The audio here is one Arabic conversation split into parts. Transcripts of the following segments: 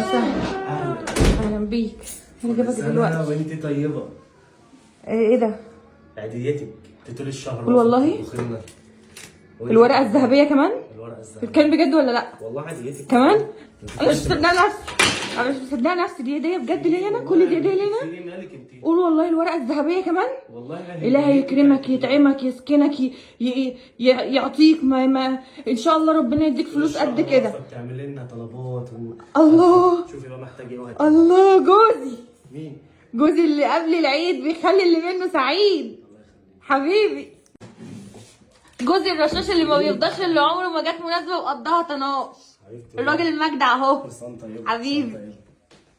وسهلا. اهلا بيك. انا جايبك دلوقتي. وانت طيبه. ايه ده؟ عيديتك طول الشهر. قول والله. الورقه الذهبيه كمان؟ الورقه الذهبيه كان بجد ولا لا؟ والله عيديتك كمان؟ انا مش مصدقه نفسي. انا مش مصدقه نفسي. دي هديه بجد ليا انا؟ كل دي هديه ليا انا؟ في مالك انت؟ قول والله الورقه الذهبيه كمان؟ والله إلهي يكرمك يطعمك يسكنك يعطيك ما إن شاء الله ربنا يديك فلوس قد كده. بتعمل لنا طلبات الله. شوفي بقى محتاج ايه وقت. الله جوزي. مين؟ جوزي اللي قبل العيد بيخلي اللي منه سعيد. حبيبي. جوزي الرشاش اللي ما بيفضلش اللي عمره ما جت مناسبة وقضاها طناش. الراجل المجدع اهو. حبيبي.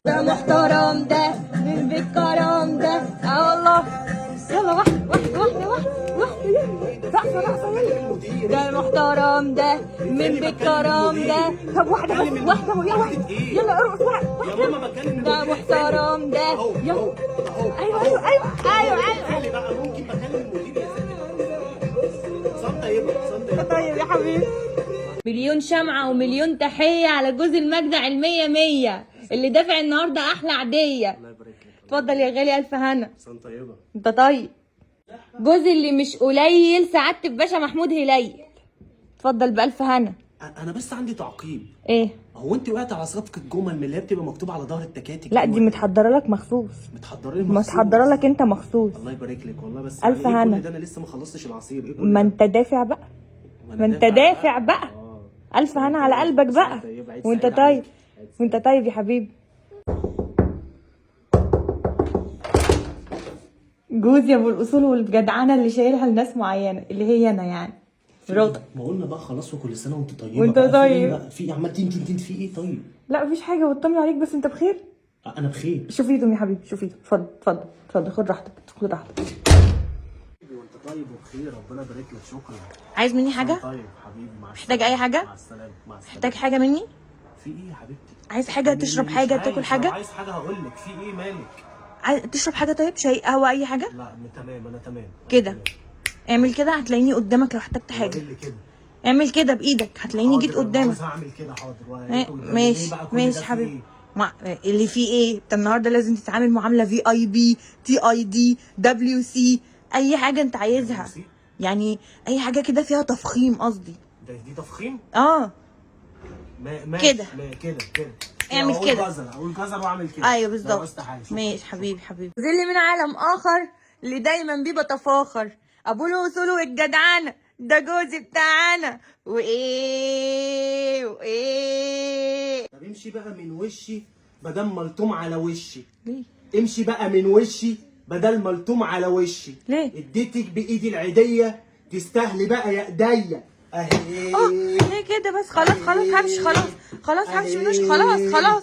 ده محترم ده من بالكرم ده. والله. يلا واحدة رقصة يلا. ده المحترم ده من بالكرم ده. طب واحدة بس يلا ارقص واحدة. ده محترم ده يلا. ايوه اللي بقى ممكن بكلم المدير يا ستي. صوت طيبة. طيب يا حبيبي. مليون شمعة ومليون تحية على جوز المجدع المية مية اللي دافع النهاردة أحلى عادية. الله يبارك لك. اتفضل يا غالي. ألف هنا. صوت طيبة. أنت طيب. جوزي اللي مش قليل سعادة الباشا محمود هليل. اتفضل بألف هنا. انا بس عندي تعقيب. إيه؟ هو انت وقعت على صفقة جمل من اللي هي بتبقى مكتوبة على ظهر التكاتك؟ لا دي متحضرة لك مخصوص. متحضرة لك أنت مخصوص. الله يبارك لك والله. بس ألف يعني هنا. كل ده انا لسه ما خلصتش العصير. ايه كل ما ده؟ أنت دافع بقى. ما أنت دافع بقى. ألف هنا على قلبك بقى. وأنت طيب. وأنت طيب يا حبيبي. جوزي ابو الاصول والجدعنه اللي شايلها لناس معينه اللي هي انا يعني مراتك. ما قلنا بقى خلاص وكل سنه وانت طيبه. وانت طيب. في عمال تنتين في ايه طيب؟ لا مفيش حاجه واطمن عليك. بس انت بخير؟ انا بخير. شوف ايدهم يا حبيبي. شوف ايدهم. اتفضل خد راحتك. وانت طيب وبخير. ربنا يبارك لك. شكرا. عايز مني حاجه؟ طيب حبيبي. مع محتاج اي حاجه؟ مع السلامه. محتاج حاجه مني؟ في ايه يا حبيبتي؟ عايز حاجه تشرب حاجه تاكل حاجه؟ عايز حاجه هقول لك. في ايه مالك؟ عايز تشرب حاجه؟ طيب شاي قهوه اي حاجه؟ لا تمام. انا تمام كده. اعمل كده هتلاقيني قدامك لو احتجت حاجه. اعمل كده بايدك هتلاقيني جيت قدامك. هعمل كده حاضر. ماشي حبيبي. اللي فيه ايه؟ انت النهارده لازم تتعامل معامله VIP TID WC اي حاجه انت عايزها. يعني اي حاجه كده فيها تفخيم قصدي. دي تفخيم؟ كده كده. اعمل كده. اقول جزر واعمل كده. ايوه بالظبط. ماشي حبيبي. اللي من عالم اخر اللي دايما بيه بتفاخر. ابو الاصول والجدعنه ده جوزي بتاعنا. وايه طب امشي بقى من وشي بدل ملطوم على وشي. ليه؟ امشي بقى من وشي بدل ملطوم على وشي. ليه؟ اديتك بايدي العيديه تستاهلي بقى يا ايديا اهي. ليه كده بس؟ خلاص همشي. خلاص همشي. خلاص